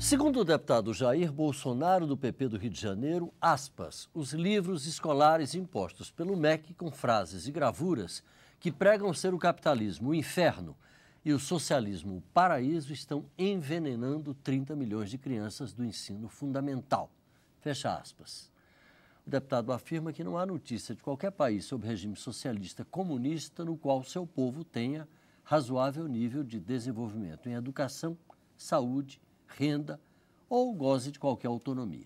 Segundo o deputado Jair Bolsonaro, do PP do Rio de Janeiro, aspas, os livros escolares impostos pelo MEC com frases e gravuras que pregam ser o capitalismo o inferno e o socialismo o paraíso estão envenenando 30 milhões de crianças do ensino fundamental. Fecha aspas. O deputado afirma que não há notícia de qualquer país sob regime socialista comunista no qual seu povo tenha razoável nível de desenvolvimento em educação, saúde, renda ou goze de qualquer autonomia.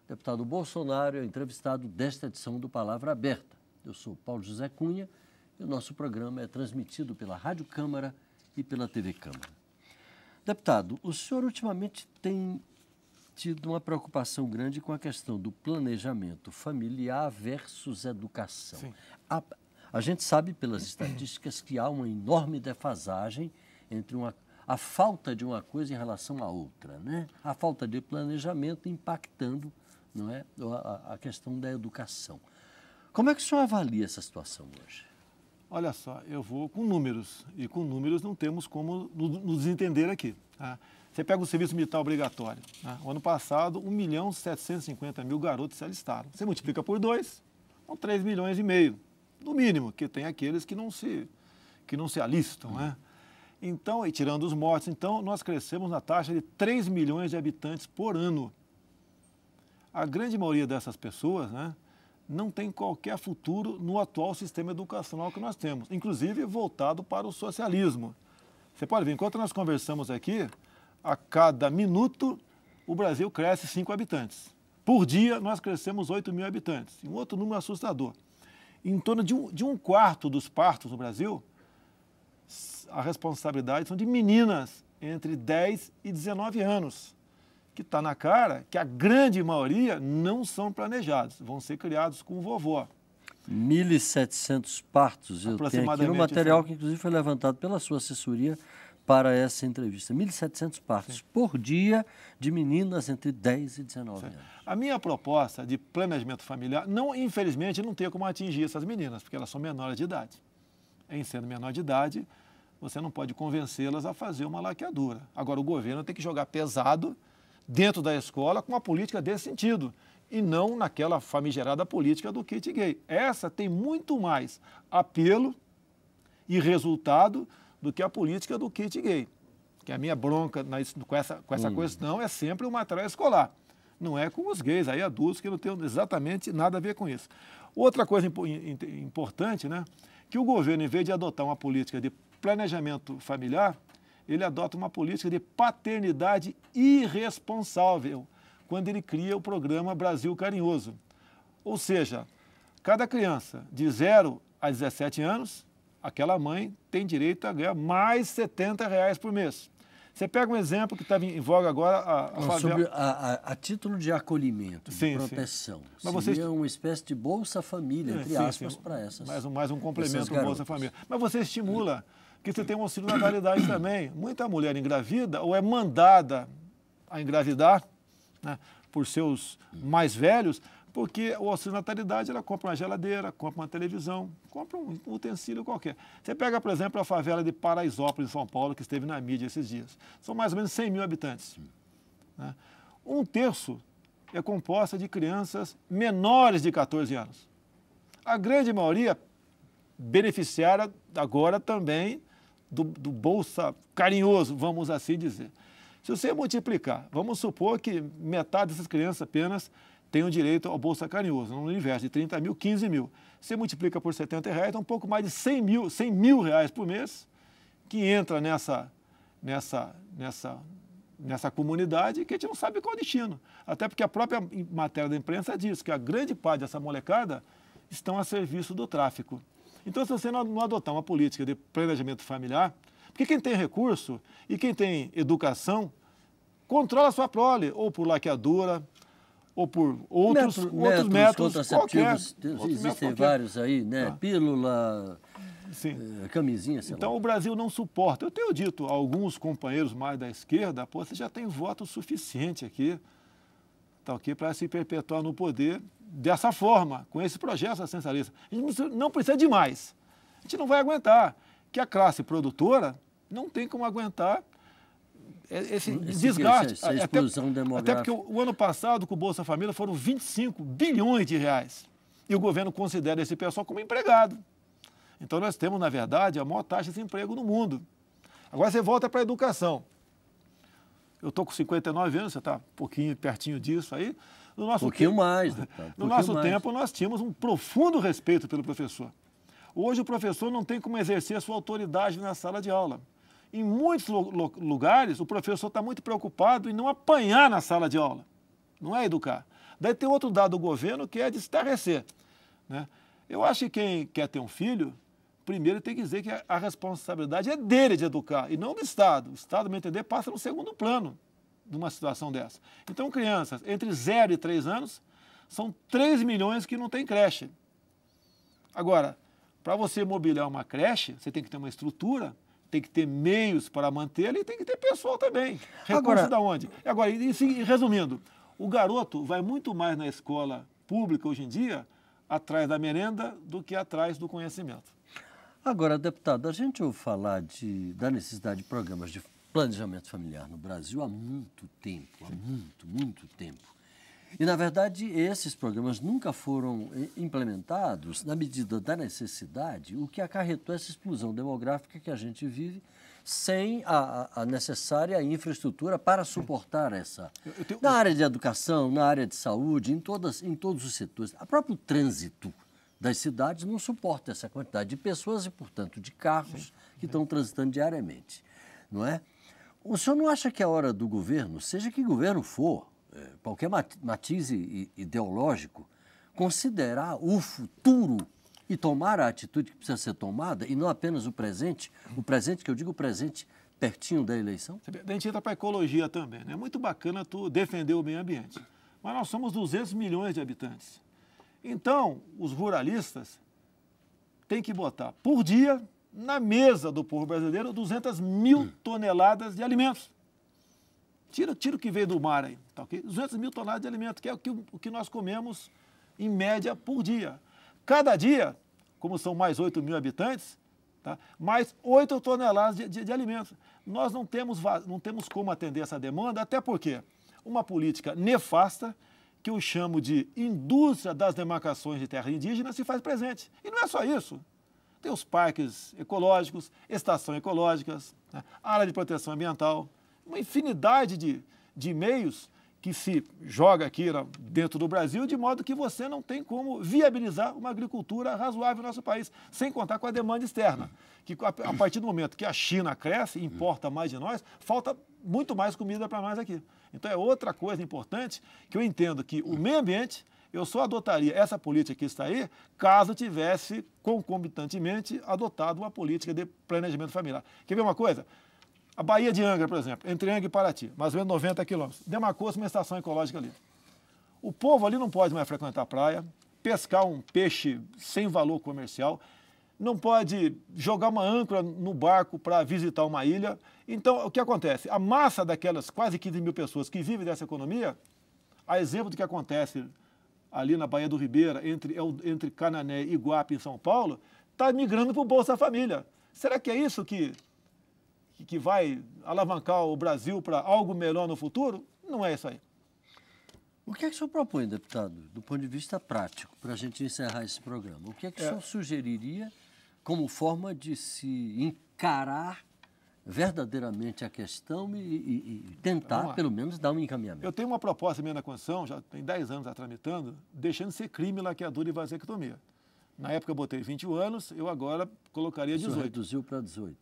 O deputado Bolsonaro é o entrevistado desta edição do Palavra Aberta. Eu sou Paulo José Cunha e o nosso programa é transmitido pela Rádio Câmara e pela TV Câmara. Deputado, o senhor ultimamente tem tido uma preocupação grande com a questão do planejamento familiar versus educação. Sim. A gente sabe pelas estatísticas que há uma enorme defasagem entre a falta de uma coisa em relação à outra, né? A falta de planejamento impactando, não é, a questão da educação. Como é que o senhor avalia essa situação hoje? Olha só, eu vou com números, e com números não temos como nos entender aqui. Tá? Você pega o serviço militar obrigatório. Tá? O ano passado, 1.750.000 garotos se alistaram. Você multiplica por 2, são 3,5 milhões, no mínimo, que tem aqueles que não se alistam, né? Então, e tirando os mortos, então, nós crescemos na taxa de 3 milhões de habitantes por ano. A grande maioria dessas pessoas, né, não tem qualquer futuro no atual sistema educacional que nós temos, inclusive voltado para o socialismo. Você pode ver, enquanto nós conversamos aqui, a cada minuto o Brasil cresce 5 habitantes. Por dia, nós crescemos 8.000 habitantes. Um outro número assustador. Em torno de um quarto dos partos no Brasil, a responsabilidade são de meninas entre 10 e 19 anos, que está na cara que a grande maioria não são planejados, vão ser criados com vovó. 1.700 partos, eu tenho aqui no material que inclusive foi levantado pela sua assessoria para essa entrevista. 1.700 partos por dia de meninas entre 10 e 19 anos. A minha proposta de planejamento familiar, infelizmente, não tem como atingir essas meninas, porque elas são menores de idade. Em sendo menor de idade, você não pode convencê-las a fazer uma laqueadura. Agora, o governo tem que jogar pesado dentro da escola com uma política desse sentido, e não naquela famigerada política do kit gay. Essa tem muito mais apelo e resultado do que a política do kit gay. Que a minha bronca com essa questão é sempre o material escolar. Não é com os gays, aí adultos, que não tem exatamente nada a ver com isso. Outra coisa importante, né, que o governo, em vez de adotar uma política de planejamento familiar, ele adota uma política de paternidade irresponsável quando ele cria o programa Brasil Carinhoso. Ou seja, cada criança de 0 a 17 anos, aquela mãe tem direito a ganhar mais R$70 por mês. Você pega um exemplo que estava em voga agora, sobre a título de acolhimento, de proteção. Mas seria uma espécie de Bolsa Família, entre aspas, para essas. Mais um complemento do Bolsa Família. Mas você estimula que você tem um auxílio natalidade também. Muita mulher engravida ou é mandada a engravidar, né, por seus mais velhos, porque o auxílio natalidade, ela compra uma geladeira, compra uma televisão, compra um utensílio qualquer. Você pega, por exemplo, a favela de Paraisópolis, em São Paulo, que esteve na mídia esses dias. São mais ou menos 100 mil habitantes. Né? 1/3 é composta de crianças menores de 14 anos. A grande maioria beneficiária agora também do Bolsa Carinhoso, vamos assim dizer. Se você multiplicar, vamos supor que metade dessas crianças apenas tenham direito ao Bolsa Carinhoso, no universo de 30 mil, 15 mil. Você multiplica por R$70, é um pouco mais de 100 mil reais por mês, que entra nessa comunidade que a gente não sabe qual é o destino. Até porque a própria matéria da imprensa diz que a grande parte dessa molecada estão a serviço do tráfico. Então, se você não adotar uma política de planejamento familiar, porque quem tem recurso e quem tem educação, controla a sua prole, ou por laqueadura, ou por outros métodos contraceptivos, existem vários aí, né? Pílula, camisinha, sei lá. Então, o Brasil não suporta. Eu tenho dito a alguns companheiros mais da esquerda, pô, você já tem voto suficiente aqui, tá, okay, para se perpetuar no poder dessa forma, com esse projeto assistencialista. A gente não precisa de mais. A gente não vai aguentar. Que a classe produtora não tem como aguentar esse desgaste. Essa explosão demográfica. Até porque o ano passado, com o Bolsa Família, foram 25 bilhões de reais. E o governo considera esse pessoal como empregado. Então, nós temos, na verdade, a maior taxa de desemprego no mundo. Agora, você volta para a educação. Eu estou com 59 anos, você está um pouquinho pertinho disso aí. No nosso mais, deputado. No nosso tempo, nós tínhamos um profundo respeito pelo professor. Hoje, o professor não tem como exercer a sua autoridade na sala de aula. Em muitos lugares, o professor está muito preocupado em não apanhar na sala de aula, não é educar. Daí tem outro dado do governo que é de estarrecer, né? Eu acho que quem quer ter um filho, primeiro tem que dizer que a responsabilidade é dele de educar e não do Estado. O Estado, me entender, passa no segundo plano numa situação dessa. Então, crianças entre 0 e 3 anos, são 3 milhões que não têm creche. Agora, para você mobiliar uma creche, você tem que ter uma estrutura, tem que ter meios para mantê-la e tem que ter pessoal também. Recurso da onde? Agora, resumindo, o garoto vai muito mais na escola pública hoje em dia atrás da merenda do que atrás do conhecimento. Agora, deputado, a gente ouve falar da necessidade de programas de planejamento familiar no Brasil há muito tempo, muito tempo. E, na verdade, esses programas nunca foram implementados na medida da necessidade, o que acarretou essa explosão demográfica que a gente vive sem a necessária infraestrutura para suportar essa. Na área de educação, na área de saúde, em todos os setores. O próprio trânsito das cidades não suporta essa quantidade de pessoas e, portanto, de carros que estão transitando diariamente, não é? O senhor não acha que é hora do governo, seja que governo for, qualquer matiz ideológico, considerar o futuro e tomar a atitude que precisa ser tomada, e não apenas o presente que eu digo o presente pertinho da eleição? A gente entra para a ecologia também, né? É muito bacana tu defender o meio ambiente, mas nós somos 200 milhões de habitantes. Então, os ruralistas têm que botar por dia na mesa do povo brasileiro 200 mil toneladas de alimentos. Tira o que veio do mar aí, tá ok? 200 mil toneladas de alimento, que é o que nós comemos em média por dia. Cada dia, como são mais 8 mil habitantes, tá? Mais 8 toneladas de alimentos. Nós não temos como atender essa demanda, até porque uma política nefasta, que eu chamo de indústria das demarcações de terra indígena, se faz presente. E não é só isso. Tem os parques ecológicos, estações ecológicas, né? Área de proteção ambiental, uma infinidade de meios que se joga aqui dentro do Brasil, de modo que você não tem como viabilizar uma agricultura razoável no nosso país, sem contar com a demanda externa, que a partir do momento que a China cresce e importa mais de nós, falta muito mais comida para nós aqui. Então é outra coisa importante, que eu entendo que o meio ambiente, eu só adotaria essa política que está aí, caso tivesse concomitantemente adotado uma política de planejamento familiar. Quer ver uma coisa? A Baía de Angra, por exemplo, entre Angra e Paraty, mais ou menos 90 quilômetros, demarcou-se uma estação ecológica ali. O povo ali não pode mais frequentar a praia, pescar um peixe sem valor comercial, não pode jogar uma âncora no barco para visitar uma ilha. Então, o que acontece? A massa daquelas quase 15 mil pessoas que vivem dessa economia, a exemplo do que acontece ali na Baía do Ribeira, entre Canané e Iguape, em São Paulo, está migrando para o Bolsa Família. Será que é isso que vai alavancar o Brasil para algo melhor no futuro? Não é isso aí. O que é que o senhor propõe, deputado, do ponto de vista prático, para a gente encerrar esse programa? O que é que o senhor sugeriria como forma de se encarar verdadeiramente a questão e tentar, pelo menos, dar um encaminhamento? Eu tenho uma proposta minha na Constituição, já tem 10 anos já tramitando, deixando de ser crime laqueadura e vasectomia. Na época eu botei 21 anos, eu agora colocaria 18. O senhor reduziu para 18.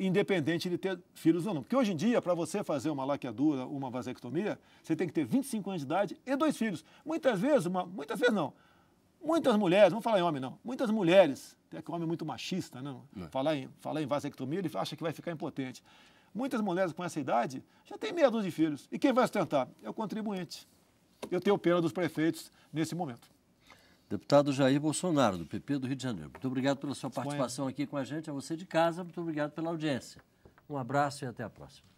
Independente de ter filhos ou não. Porque hoje em dia, para você fazer uma laqueadura, uma vasectomia, você tem que ter 25 anos de idade e 2 filhos. Muitas vezes não. Muitas mulheres, não vamos falar em homem não, muitas mulheres, até que o homem é muito machista, né? Falar em vasectomia, ele acha que vai ficar impotente. Muitas mulheres com essa idade já têm meia dúzia de filhos. E quem vai sustentar? É o contribuinte. Eu tenho pena dos prefeitos nesse momento. Deputado Jair Bolsonaro, do PP do Rio de Janeiro. Muito obrigado pela sua participação aqui com a gente. A você de casa, muito obrigado pela audiência. Um abraço e até a próxima.